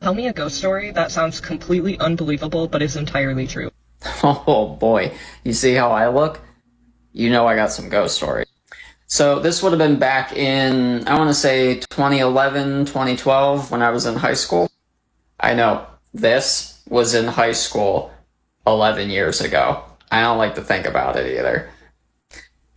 Tell me a ghost story that sounds completely unbelievable but is entirely true. Oh boy, you see how I look? You know I got some ghost stories. So this would have been back in, I want to say 2011, 2012 when I was in high school. I know, this was in high school 11 years ago. I don't like to think about it either.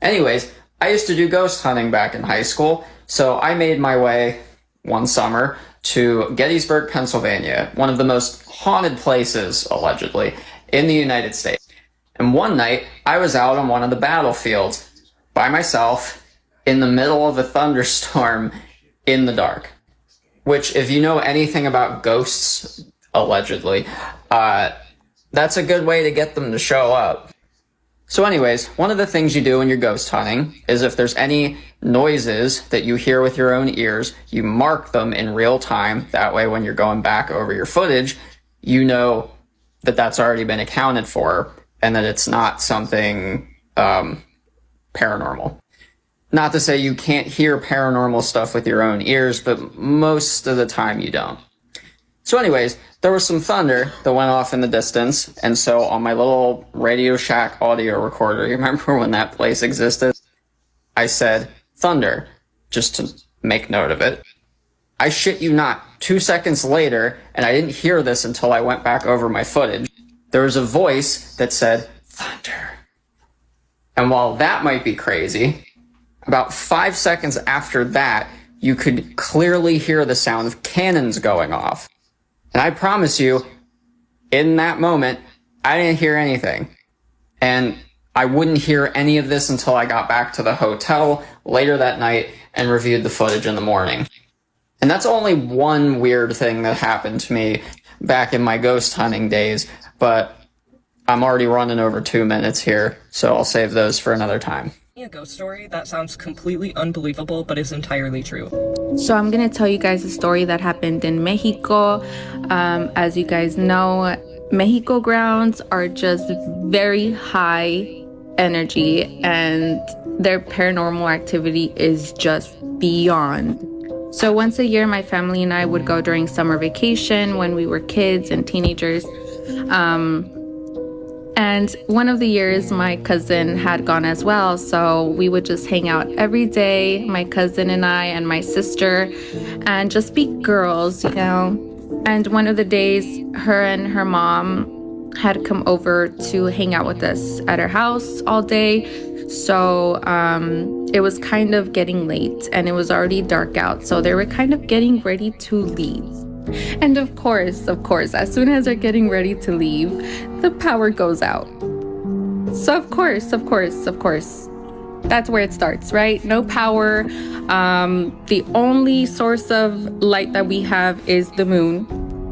Anyways, I used to do ghost hunting back in high school, so I made my way one summer to Gettysburg, Pennsylvania, one of the most haunted places, allegedly, in the United States. And one night, I was out on one of the battlefields by myself in the middle of a thunderstorm in the dark. Which, if you know anything about ghosts, allegedly, that's a good way to get them to show up. So anyways, one of the things you do when you're ghost hunting is if there's any noises that you hear with your own ears, you mark them in real time. That way when you're going back over your footage, you know that that's already been accounted for and that it's not something paranormal. Not to say you can't hear paranormal stuff with your own ears, but most of the time you don't. So anyways, there was some thunder that went off in the distance, and so on my little Radio Shack audio recorder, you remember when that place existed? I said, thunder, just to make note of it. I shit you not, 2 seconds later, and I didn't hear this until I went back over my footage, there was a voice that said, thunder. And while that might be crazy, about 5 seconds after that, you could clearly hear the sound of cannons going off. And I promise you, in that moment, I didn't hear anything. And I wouldn't hear any of this until I got back to the hotel later that night and reviewed the footage in the morning. And that's only one weird thing that happened to me back in my ghost hunting days, but I'm already running over 2 minutes here, so I'll save those for another time. A ghost story that sounds completely unbelievable but is entirely true. So I'm going to tell you guys a story that happened in Mexico. As you guys know, Mexico grounds are just very high energy and their paranormal activity is just beyond. So once a year, my family and I would go during summer vacation when we were kids and teenagers. And one of the years, my cousin had gone as well. So we would just hang out every day, my cousin and I and my sister, and just be girls, you know. And one of the days, her and her mom had come over to hang out with us at her house all day. So it was kind of getting late and it was already dark out. So they were kind of getting ready to leave. And of course, as soon as they're getting ready to leave, the power goes out. So of course, that's where it starts, right? No power. The only source of light that we have is the moon.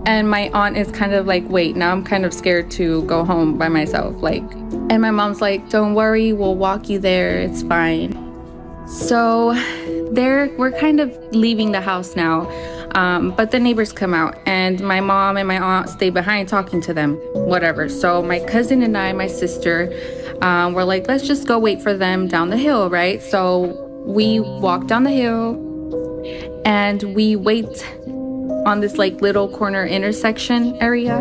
And my aunt is kind of like, wait, now I'm kind of scared to go home by myself. And my mom's like, don't worry, we'll walk you there. It's fine. So we're kind of leaving the house now. But the neighbors come out and my mom and my aunt stay behind talking to them, whatever. So my cousin and I, my sister, were like, let's just go wait for them down the hill, right? So we walk down the hill and we wait on this like little corner intersection area.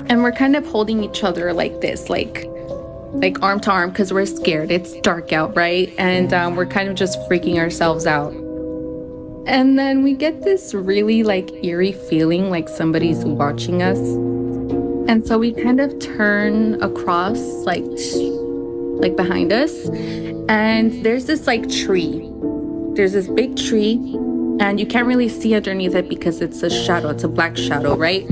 And we're kind of holding each other like this, like arm to arm because we're scared. It's dark out, right? And we're kind of just freaking ourselves out. And then we get this really like eerie feeling like somebody's watching us. And so we kind of turn across like behind us. And there's this like tree. There's this big tree and you can't really see underneath it because it's a shadow. It's a black shadow, right?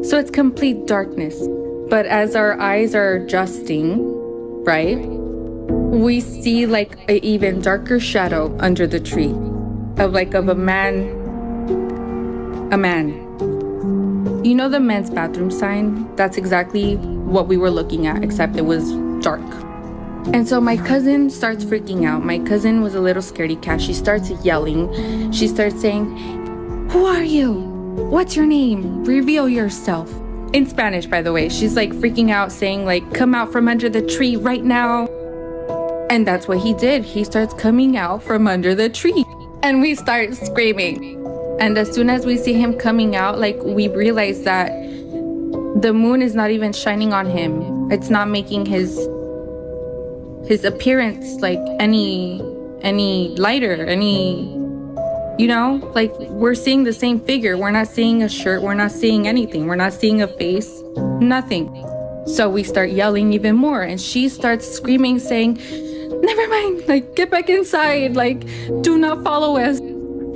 So it's complete darkness. But as our eyes are adjusting, right, we see like an even darker shadow under the tree. Of a man. You know the men's bathroom sign? That's exactly what we were looking at, except it was dark. And so my cousin starts freaking out. My cousin was a little scaredy cat. She starts yelling. She starts saying, who are you? What's your name? Reveal yourself. In Spanish, by the way. She's like freaking out, saying like, come out from under the tree right now. And that's what he did. He starts coming out from under the tree. And we start screaming. And as soon as we see him coming out, like, we realize that the moon is not even shining on him. It's not making his appearance like any lighter, like, we're seeing the same figure. We're not seeing a shirt, we're not seeing anything, we're not seeing a face, nothing. So we start yelling even more, and she starts screaming, saying, never mind, like, get back inside, like, do not follow us.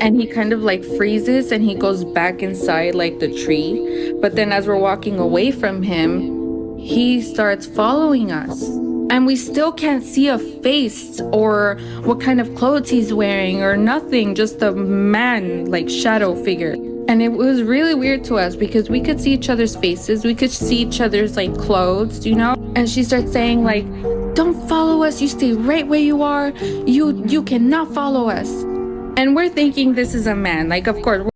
And he kind of like freezes and he goes back inside like the tree. But then as we're walking away from him, he starts following us. And we still can't see a face or what kind of clothes he's wearing or nothing, just a man, like, shadow figure. And it was really weird to us because we could see each other's faces, we could see each other's like clothes, And she starts saying like, don't follow us, you stay right where you are, you cannot follow us. And we're thinking this is a man, like, of course.